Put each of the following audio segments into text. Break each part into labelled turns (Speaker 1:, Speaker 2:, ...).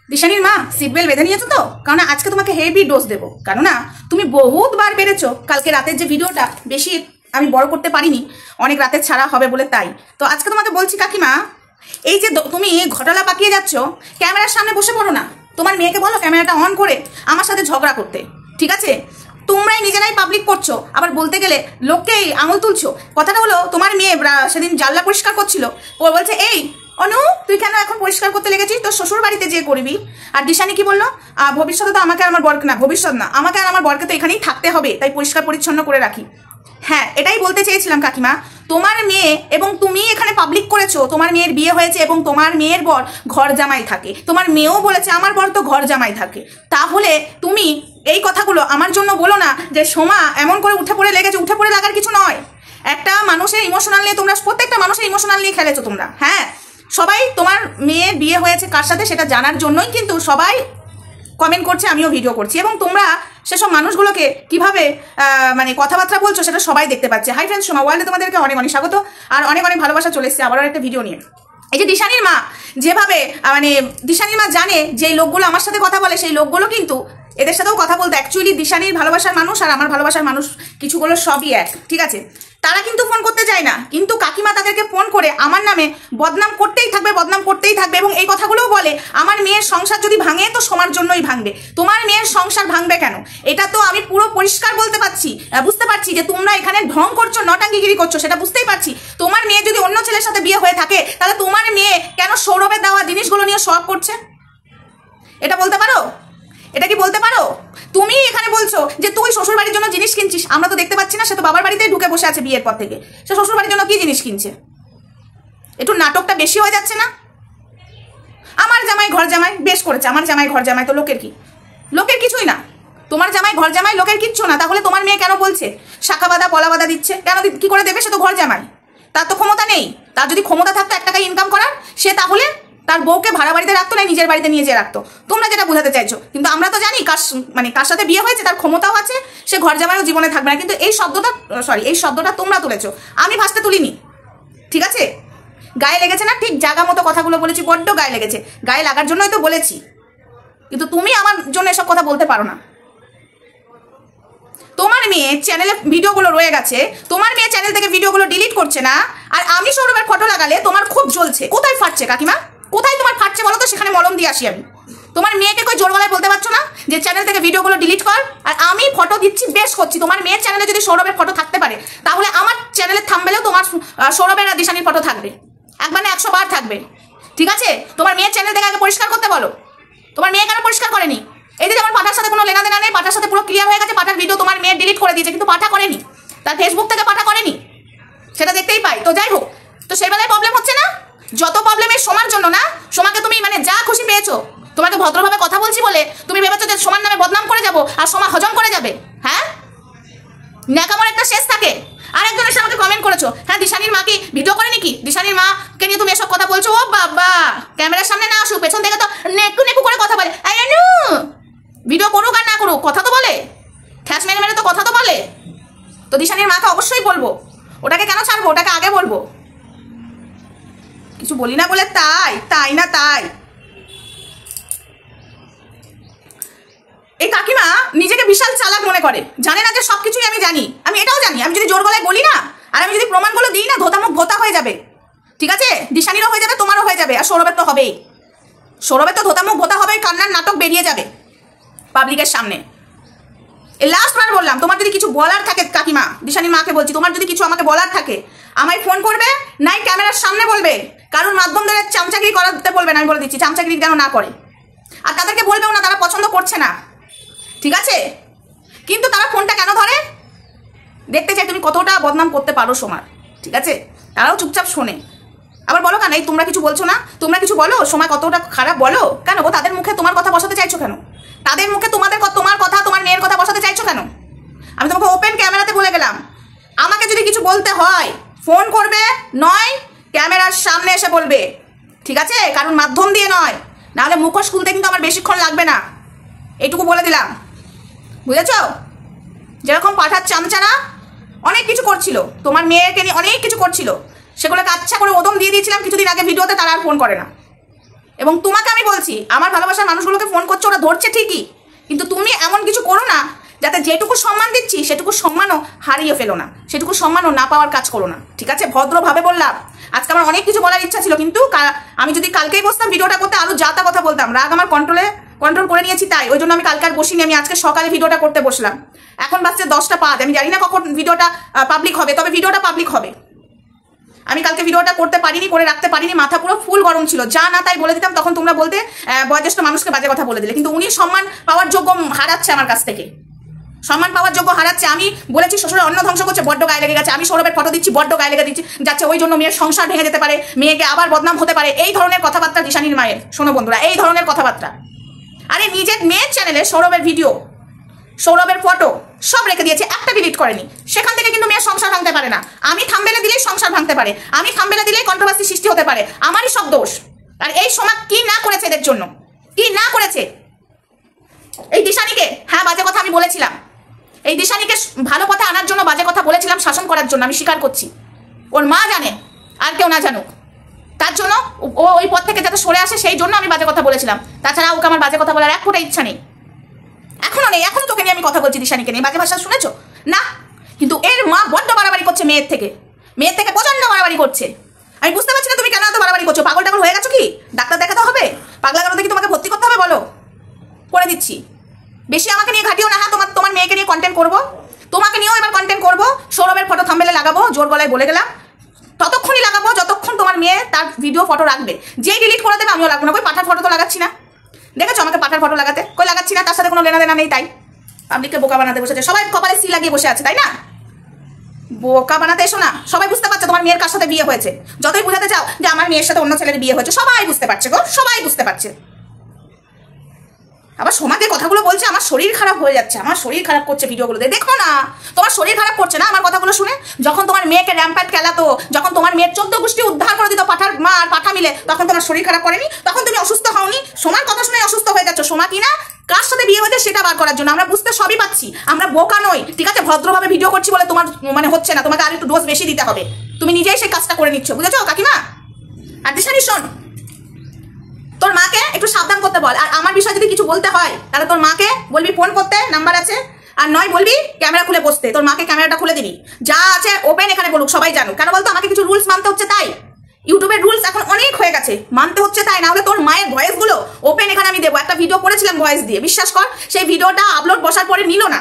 Speaker 1: দিশানির মা seat belt বেঁধে নিয়েছো তো? কারণ আজকে তোমাকে হেভি ডোজ দেবো। কারণ না তুমি বহুতবার বেড়েছো, কালকে রাতের যে ভিডিওটা বেশি আমি বড় করতে পারিনি, অনেক রাতের ছাড়া হবে বলে, তাই তো আজকে তোমাকে বলছি কাকিমা, এই যে তুমি ঘটনা পাকিয়ে যাচ্ছ, ক্যামেরার সামনে বসে পড়ো না। তোমার মেয়েকে বলো ক্যামেরাটা অন করে আমার সাথে ঝগড়া করতে, ঠিক আছে? তোমরাই নিজেরাই পাবলিক করছো, আবার বলতে গেলে লোককেই আঙুল তুলছো। কথাটা হলো, তোমার মেয়ে সেদিন জানলা পরিষ্কার করছিল, ও বলছে এই অনু তুই কেন এখন পরিষ্কার করতে লেগেছিস, তোর শ্বশুর বাড়িতে যেয়ে করবি। আর দিশানি কি বললো, ভবিষ্যতে তো আমাকে আর আমার বরকে, না ভবিষ্যৎ না, আমাকে আর আমার বরকে তো এখানেই থাকতে হবে, তাই পরিষ্কার পরিচ্ছন্ন করে রাখি। হ্যাঁ, এটাই বলতে চেয়েছিলাম কাকিমা। তোমার মেয়ে এবং তুমি এখানে পাবলিক করেছো তোমার মেয়ের বিয়ে হয়েছে এবং তোমার মেয়ের বর ঘর জামাই থাকে। তোমার মেয়েও বলেছে আমার বর তো ঘর জামাই থাকে। তাহলে তুমি এই কথাগুলো আমার জন্য বলো না যে সোমা এমন করে উঠে পড়ে লেগেছে। উঠে পড়ে লাগার কিছু নয়। একটা মানুষের ইমোশনাল নিয়ে তোমরা, প্রত্যেকটা মানুষের ইমোশনাল নিয়ে খেলেছো তোমরা। হ্যাঁ, সবাই তোমার মেয়ের বিয়ে হয়েছে কার সাথে সেটা জানার জন্যই কিন্তু সবাই কমেন্ট করছে, আমিও ভিডিও করছি, এবং তোমরা সেসব মানুষগুলোকে কিভাবে মানে কথাবার্তা বলছো সেটা সবাই দেখতে পাচ্ছে। হাই ফ্রেন্ডস, সোমা ওয়ার্ল্ডে তোমাদেরকে অনেক অনেক স্বাগত আর অনেক অনেক ভালোবাসা। চলে এসেছে আবারও একটা ভিডিও নিয়ে। এই যে দিশানির মা যেভাবে মানে দিশানির মা জানে যে লোকগুলো আমার সাথে কথা বলে, সেই লোকগুলো কিন্তু এদের সাথেও কথা বলতে, অ্যাকচুয়ালি দিশানির ভালোবাসার মানুষ আর আমার ভালোবাসার মানুষ কিছুগুলো সবই এক, ঠিক আছে? তারা কিন্তু ফোন করতে যায় না, কিন্তু কাকিমা তাদেরকে ফোন করে আমার নামে বদনাম করতেই থাকবে, বদনাম করতেই থাকবে, এবং এই কথাগুলোও বলে আমার মেয়ের সংসার যদি ভাঙে তো সোমার জন্যই ভাঙবে। তোমার মেয়ের সংসার ভাঙবে কেন? এটা তো আমি পুরো পরিষ্কার বলতে পারছি, বুঝতে পারছি যে তোমরা এখানে ঢং করছো, নটাঙ্গিগিরি করছো, সেটা বুঝতেই পারছি। তোমার মেয়ে যদি অন্য ছেলের সাথে বিয়ে হয়ে থাকে, তাহলে তোমার মেয়ে কেন সৌরভের দেওয়া জিনিসগুলো নিয়ে শখ করছে? এটা বলতে পারো? এটা কি বলতে পারো? তুমি এখানে বলছো যে তুই শ্বশুর বাড়ির জন্য জিনিস কিনছিস, আমরা তো দেখতে পাচ্ছি না। সে তো বাবার বাড়িতেই ঢুকে বসে আছে বিয়ের পর থেকে, সে শ্বশুর বাড়ির জন্য কি জিনিস কিনছে? একটু নাটকটা বেশি হয়ে যাচ্ছে না? আমার জামাই ঘর জামাই, বেশ করেছে, আমার জামাই ঘর জামাই, তো লোকের কি? লোকের কিছুই না। তোমার জামাই ঘর জামাই, লোকের কিচ্ছু না। তাহলে তোমার মেয়ে কেন বলছে শাখা বাঁধা পলা বাঁধা দিচ্ছে? কেন, কি করে দেবে? সে তো ঘর জামাই, তার তো ক্ষমতা নেই। তার যদি ক্ষমতা থাকতো 1 টাকা ইনকাম করার, সে তাহলে তার বউকে ভাড়া বাড়িতে রাখতো না, নিজের বাড়িতে নিয়ে যেয়ে রাখতো। তোমরা যেটা বোঝাতে চাইছো, কিন্তু আমরা তো জানি কার সাথে বিয়ে হয়েছে, তার ক্ষমতাও আছে, সে ঘর জামাইও জীবনে থাকবে না। কিন্তু এই শব্দটা তোমরা তুলেছো, আমি ভাসতে তুলিনি, ঠিক আছে? গায়ে লেগেছে না? ঠিক জায়গা মতো কথাগুলো বলেছি, বড্ড গায়ে লেগেছে। গায়ে লাগার জন্যই তো বলেছি, কিন্তু তুমি আমার জন্য এসব কথা বলতে পারো না। তোমার মেয়ে চ্যানেলে ভিডিওগুলো রয়ে গেছে, তোমার মেয়ে চ্যানেল থেকে ভিডিওগুলো ডিলিট করছে না, আর আমি সৌরভের ফটো লাগালে তোমার খুব জ্বলছে। কোথায় ফাটছে কাকিমা? কোথায় তোমার ফাটছে বলো তো, সেখানে মলম দিয়ে আসি আমি। তোমার মেয়েকে কই জোর গলায় বলতে পারছো না যে চ্যানেল থেকে ভিডিওগুলো ডিলিট কর? আর আমি ফটো দিচ্ছি, বেশ করছি। তোমার মেয়ের চ্যানেলে যদি সৌরভের ফটো থাকতে পারে, তাহলে আমার চ্যানেলের থাম্বনেলেও তোমার সৌরভের আর দিশানির ফটো থাকবে, একবার না 100 বার থাকবে, ঠিক আছে? তোমার মেয়ের চ্যানেল থেকে আগে পরিষ্কার করতে বলো। তোমার মেয়ে কেন পরিষ্কার করেনি? এই যে যেমন পাঠার সাথে কোনো লেনাদেনা নেই, পাঠার সাথে পুরো ক্লিয়ার হয়ে গেছে, পাঠার ভিডিও তোমার মেয়ে ডিলিট করে দিয়েছে, কিন্তু পাঠা করেনি, তার ফেসবুক থেকে পাঠা করেনি, সেটা দেখতেই পাই। তো যাই হোক, তো সেই বেলায় প্রবলেম হচ্ছে না? যত প্রবলেম এই সোমার জন্য না। সোমাকে তুমি মানে যা খুশি পেয়েছো, তোমাকে ভদ্রভাবে কথা বলছি বলে তুমি ভেবেছো যে সোমার নামে বদনাম করে যাবো আর সোমা হজম করে যাবে? হ্যাঁ, ন্যাকামোর একটা শেষ থাকে। আর একজন এসে আমাকে কমেন্ট করেছো, হ্যাঁ দিশানির মা কি ভিডিও করেনি কি? দিশানির মাকে নিয়ে তুমি এসব কথা বলছো? ও বাবা, ক্যামেরার সামনে না আসুক, পেছন থেকে তো নেকু নেকু করে কথা বলে। ভিডিও করুক আর না করুক, কথা তো বলে, খ্যাস মেরে মেরে তো কথা তো বলে। তো দিশানির মাকে অবশ্যই বলবো, ওটাকে কেন ছাড়বো? ওটাকে আগে বলবো। কিছু বলি না বলে তাই না তাই। এই কাকিমা নিজেকে বিশাল চালাক মনে করে, জানে না যে সবকিছুই আমি জানি। আমি এটাও জানি, আমি যদি জোর গলায় বলি না, আর আমি যদি প্রমাণগুলো দিই না, ধোতামুখ ভোতা হয়ে যাবে, ঠিক আছে? দিশানিরও হয়ে যাবে, তোমারও হয়ে যাবে, আর সৌরভের তো হবেই। সৌরভের তো ধোতামুখ ভোতা হবে, কান্নার নাটক বেরিয়ে যাবে পাবলিকের সামনে। লাস্ট বার বললাম, তোমার যদি কিছু বলার থাকে কাকিমা, দিশানির মাকে বলছি, তোমার যদি কিছু আমাকে বলার থাকে, আমায় ফোন করবে, নাই ক্যামেরার সামনে বলবে। কারণ মাধ্যম ধরে চামচাগিরি করাতে বলবে না, আমি বলে দিচ্ছি, চামচাগিরি যেন না করে। আর তাদেরকে বলবেও না, তারা পছন্দ করছে না, ঠিক আছে? কিন্তু তারা ফোনটা কেন ধরে? দেখতে চাই তুমি কতটা বদনাম করতে পারো সোমার, ঠিক আছে? তারাও চুপচাপ শোনে। আবার বলো কেন এই তোমরা কিছু বলছো না? তোমরা কিছু বলো, সময় কতটা খারাপ বলো কেন গো? তাদের মুখে তোমার কথা বসাতে চাইছো কেন? তাদের মুখে তোমার কথা, তোমার মেয়ের কথা বসাতে চাইছো কেন? আমি তোমাকে ওপেন ক্যামেরাতে বলে গেলাম, আমাকে যদি কিছু বলতে হয় ফোন করবে, নয় ক্যামেরার সামনে এসে বলবে, ঠিক আছে? কারণ মাধ্যম দিয়ে নয়, নাহলে মুখোশ খুলতে কিন্তু আমার বেশিক্ষণ লাগবে না, এইটুকু বলে দিলাম, বুঝেছ? যেরকম পাঠার চামচানা অনেক কিছু করছিল, তোমার মেয়েকে নিয়ে অনেক কিছু করছিল, সেগুলোকে আচ্ছা করে ওদম দিয়ে দিয়েছিলাম কিছুদিন আগে ভিডিওতে, তারা আর ফোন করে না। এবং তোমাকে আমি বলছি, আমার ভালোবাসার মানুষগুলোকে ফোন করছো, ওরা ধরছে ঠিকই, কিন্তু তুমি এমন কিছু করো না যাতে যেটুকু সম্মান দিচ্ছি সেটুকু সম্মানও হারিয়ে ফেলো না, সেটুকু সম্মানও না পাওয়ার কাজ করো না, ঠিক আছে? ভদ্রভাবে বললাম। আজকে আমার অনেক কিছু বলার ইচ্ছা ছিল, কিন্তু আমি যদি কালকেই বসতাম ভিডিওটা করতে আরো যা তা কথা বলতাম। রাগ আমার কন্ট্রোল করে নিয়েছি, তাই ওই জন্য আমি কালকে আর বসিনি, আমি আজকে সকালে ভিডিওটা করতে বসলাম। এখন বাজছে 10টা 5, আমি জানি না কখন ভিডিওটা পাবলিক হবে, তবে ভিডিওটা পাবলিক হবে। আমি কালকে ভিডিওটা করতে পারিনি, করে রাখতে পারিনি, মাথা পুরো ফুল গরম ছিল, যা না তাই বলে দিতাম। তখন তোমরা বলতে বয়োজ্যেষ্ঠ মানুষকে বাজে কথা বলে দিলে, কিন্তু উনি সম্মান পাওয়ার যোগ্য হারাচ্ছে আমার কাছ থেকে, সম্মান পাওয়ার যোগ্য হারাচ্ছে। আমি বলেছি শ্বশুরের অন্ন ধ্বংস করছে, বড্ড গায়ে লেগে গেছে। আমি সৌরভের ফটো দিচ্ছি, বড্ড গায়ে লেগে দিচ্ছি যাচ্ছে, ওই জন্য মেয়ের সংসার ভেঙে যেতে পারে, মেয়েকে আবার বদনাম হতে পারে, এই ধরনের কথাবার্তা দিশানির মায়ের। শোনো বন্ধুরা, এই ধরনের কথাবার্তা। আরে নিজের মেয়ের চ্যানেলে সৌরভের ভিডিও, সৌরভের ফটো সব রেখে দিয়েছে, একটা ডিলিট করেনি। সেখান থেকে কিন্তু মেয়ের সংসার ভাঙতে পারে না। আমি থাম্বনেলে দিলেই সংসার ভাঙতে পারে, আমি থাম্বনেলে দিলেই কন্ট্রোভার্সি সৃষ্টি হতে পারে, আমারই সব দোষ। আর এই সোমা কি না করেছে এদের জন্য, কি না করেছে এই দিশানিকে। হ্যাঁ, বাজে কথা আমি বলেছিলাম, এই দিশানিকে ভালো পথে আনার জন্য বাজে কথা বলেছিলাম, শাসন করার জন্য, আমি স্বীকার করছি। ওর মা জানে, আর কেউ না জানুক, তার জন্য ও ওই পথ থেকে যাতে সরে আসে সেই জন্য আমি বাজে কথা বলেছিলাম। তাছাড়া ওকে আমার বাজে কথা বলার এক ফোঁটা ইচ্ছা নেই, এখনো নেই। এখনো তোকে নিয়ে আমি কথা বলছি, দিশানিকে নিয়ে বাজে ভাষা শুনেছো না? কিন্তু এর মা বড্ড বাড়াবাড়ি করছে, মেয়ের থেকে প্রচন্ড বাড়াবাড়ি করছে। আমি বুঝতে পারছি না তুমি কেন এত বাড়াবাড়ি করছো। পাগল টাগল হয়ে গেছো কি? ডাক্তার দেখাতে হবে? পাগলা গেলো দেখি তোমাকে ভর্তি করতে হবে, বলো, করে দিচ্ছি। বেশি আমাকে নিয়ে ঘাটিও না। হ্যাঁ, তোমার মেয়েকে নিয়ে কন্টেন্ট করবো, তোমাকে নিয়েও এবার কন্টেন্ট করবো। সৌরভের ফটো থাম্বনেলে লাগাবো, জোর গলায় বলে গেলাম। ততক্ষণই লাগাবো যতক্ষণ তোমার মেয়ে তার ভিডিও ফটো রাখবে। যেই ডিলিট করে দেবে আমিও লাগবো না। কই পাঠার ফটো তো লাগাচ্ছি না, দেখেছো আমাকে পাঠার ফটো লাগাতে? কই লাগাচ্ছি না, তার সাথে কোনো লেনা দেনা নেই, তাই পাবলিককে বোকা বানাতে বসেছে। সবাই কপালে সি লাগিয়ে বসে আছে, তাই না? বোকা বানাতে এসো না। সবাই বুঝতে পারছে তোমার মেয়ের কার সাথে বিয়ে হয়েছে। যতই বুঝাতে চাও যে আমার মেয়ের সাথে অন্য ছেলের বিয়ে হয়েছে, সবাই বুঝতে পারছে গো, সবাই বুঝতে পারছে। আবার সোমাকে কথাগুলো বলছে, আমার শরীর খারাপ হয়ে যাচ্ছে, আমার শরীর খারাপ করছে ভিডিওগুলো দেখো না। তোমার শরীর খারাপ করছে না আমার কথাগুলো শুনে? যখন তোমার মেয়েকে র্যাম্প্যাট খেলাতো, যখন তোমার মেয়ের 14 গোষ্ঠী উদ্ধার করে দিত পাঠার মা আর পাঠা মিলে, তখন তোমার শরীর খারাপ করেনি? তখন তুমি অসুস্থ হওনি? সোমার কথা শুনে অসুস্থ হয়ে যাচ্ছ। সোমা কিনা কার সাথে বিয়ে হয়েছে সেটা বার করার জন্য। আমরা বুঝতে সবই পাচ্ছি, আমরা বোকা নই, ঠিক আছে? ভদ্রভাবে ভিডিও করছি বলে তোমার মানে হচ্ছে না, তোমাকে আর একটু ডোজ বেশি দিতে হবে। তুমি নিজেই সেই কাজটা করে নিচ্ছ, বুঝেছো কাকিমা? আর দিশানি শোন, তোর মাকে একটু সাবধান করতে বল। আর আমার বিষয়ে যদি কিছু বলতে হয় তাহলে তোর মাকে বলবি ফোন করতে, নাম্বার আছে, আর নয় বলবি ক্যামেরা খুলে বসতে। তোর মাকে ক্যামেরাটা খুলে দিবি, যা আছে ওপেন এখানে বলুক, সবাই জানুক। কেন বলতো? আমাকে কিছু রুলস মানতে হচ্ছে, তাই ইউটিউবের রুলস এখন অনেক হয়ে গেছে, মানতে হচ্ছে তাই। না হলে তোর মায়ের ভয়েসগুলো ওপেন এখানে আমি দেবো। একটা ভিডিও করেছিলাম ভয়েস দিয়ে, বিশ্বাস কর সেই ভিডিওটা আপলোড বসার পরে নিল না,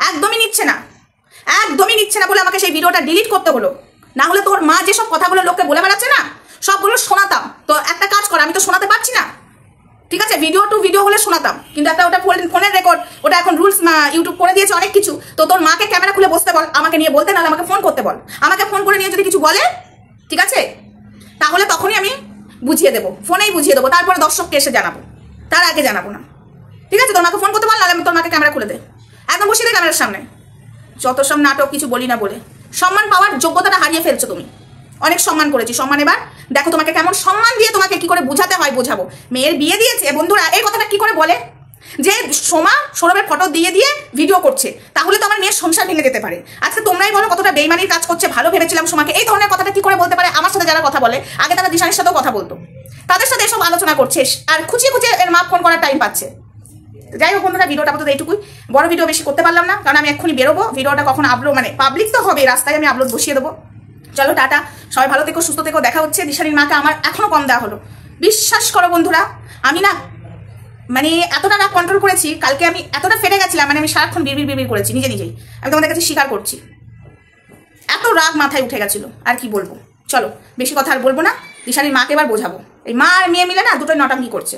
Speaker 1: একদমই নিচ্ছে না, একদমই নিচ্ছে না বলে আমাকে সেই ভিডিওটা ডিলিট করতে হলো। না হলে তোর মা যেসব কথাগুলো লোককে বলে বেড়াচ্ছে না, সবগুলো শোনাতাম। তো একটা কাজ কর, আমি তো শোনাতে পারছি না, ঠিক আছে? ভিডিও টু ভিডিও হলে শোনাতাম, কিন্তু একটা ওটা ফোনের রেকর্ড, ওটা এখন রুলস ইউটিউব করে দিয়েছে অনেক কিছু। তো তোর মাকে ক্যামেরা খুলে বসতে বল, আমাকে নিয়ে বলতে, নাহলে আমাকে ফোন করতে বল। আমাকে ফোন করে নিয়ে যদি কিছু বলে, ঠিক আছে, তাহলে তখনই আমি বুঝিয়ে দেবো, ফোনেই বুঝিয়ে দেবো। তারপরে দর্শককে এসে জানাবো, তার আগে জানাবো না, ঠিক আছে? তোর মাকে ফোন করতে বল, নাহলে আমি তোর মাকে ক্যামেরা খুলে দে, একদম বসিয়ে দে ক্যামেরার সামনে। যত সব নাটক, কিছু বলি না বলে সম্মান পাওয়ার যোগ্যতাটা হারিয়ে ফেলছো তুমি। অনেক সম্মান করেছি, সম্মান এবার দেখো তোমাকে কেমন সম্মান দিয়ে তোমাকে কি করে বোঝাতে হয় বোঝাবো। মেয়ের বিয়ে দিয়েছে বন্ধুরা, এই কথাটা কি করে বলে যে সোমা সৌরভের ফটো দিয়ে দিয়ে ভিডিও করছে, তাহলে তো আমার মেয়ের সংসার ভেঙে যেতে পারে। আজকে তোমরাই বলো কতটা বেইমানির কাজ করছে। ভালো ভেবেছিলাম সোমাকে, এই ধরনের কথাটা কি করে বলতে পারে? আমার সাথে যারা কথা বলে, আগে তারা দিশানির সাথেও কথা বলতো, তাদের সাথে এসব আলোচনা করছে, আর খুঁচিয়ে খুঁচিয়ে এর মা ফোন করার টাইম পাচ্ছে। যাই হোক বন্ধুরা, ভিডিওটা আপাতত এইটুকুই, বড় ভিডিও বেশি করতে পারলাম না, কারণ আমি এক্ষুনি বেরোবো। ভিডিওটা কখন আপলোড মানে পাবলিক তো হবে, রাস্তায় আমি আপলোড বসিয়ে দেবো। চলো টাটা, সবাই ভালো থেকো, সুস্থ থেকো। দেখা হচ্ছে। দিশানির মাকে আমার এখনো কম দেওয়া হলো। বিশ্বাস করো বন্ধুরা, আমি না মানে এতটা রাগ কন্ট্রোল করেছি, কালকে আমি এতটা ফেটে গেছিলাম, মানে আমি সারাক্ষণ বিড়বিড় করেছি নিজেই। আমি তোমাদের কাছে স্বীকার করছি, এত রাগ মাথায় উঠে গেছিলো, আর কি বলবো। চলো বেশি কথা আর বলবো না, দিশানির মাকে এবার বোঝাবো। এই মা আর মেয়ে মিলে না দুটোই নটাঙ্কি করছে,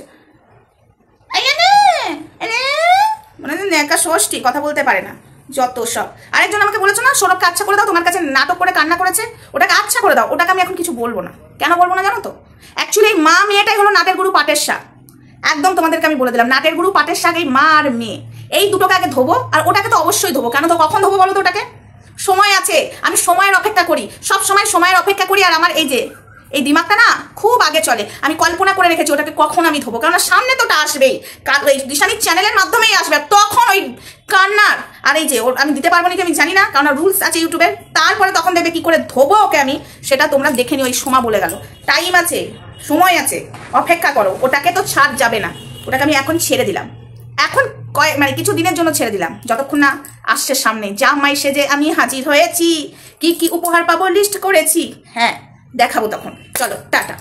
Speaker 1: মানে নেকা ষষ্ঠী, কথা বলতে পারে না, যত সব। আরেকজন আমাকে বলেছো না সৌরভকে আচ্ছা করে দাও, তোমার কাছে নাটক করে কান্না করেছে, ওটাকে আচ্ছা করে দাও। ওটাকে আমি এখন কিছু বলবো না। কেন বলবো না জানো তো? অ্যাকচুয়ালি এই মা মেয়েটাই হলো নাটের গুরু পাটের শাক। একদম তোমাদেরকে আমি বলে দিলাম, নাটের গুরু পাটের শাক এই মা আর মেয়ে, এই দুটোকে আগে ধোবো। আর ওটাকে তো অবশ্যই ধোবো। কেন তো? কখন ধোবো বলো তো? ওটাকে সময় আছে, আমি সময়ের অপেক্ষা করি, সব সময় সময়ের অপেক্ষা করি। আর আমার এই যে এই দিমাগটা না খুব আগে চলে। আমি কল্পনা করে রেখেছি ওটাকে কখন আমি ধোবো, কারণ সামনে তো ওটা আসবেই, ওই দিশানির চ্যানেলের মাধ্যমেই আসবে, তখন ওই কান্নার আর এই যে ওর আমি দিতে পারবো নাকি আমি জানি না, কারণ রুলস আছে ইউটিউবের। তারপরে তখন দেবে কি করে ধোবো ওকে আমি, সেটা তোমরা দেখে নিও। ওই সোমা বলে গেল, টাইম আছে, সময় আছে, অপেক্ষা করো। ওটাকে তো ছাড় যাবে না, ওটাকে আমি এখন ছেড়ে দিলাম, এখন মানে কিছু দিনের জন্য ছেড়ে দিলাম, যতক্ষণ না আসছে সামনে জামাই সেজে আমি হাজির হয়েছি, কি কি উপহার পাবো লিস্ট করেছি, হ্যাঁ দেখাবো তখন। চলো টাটা।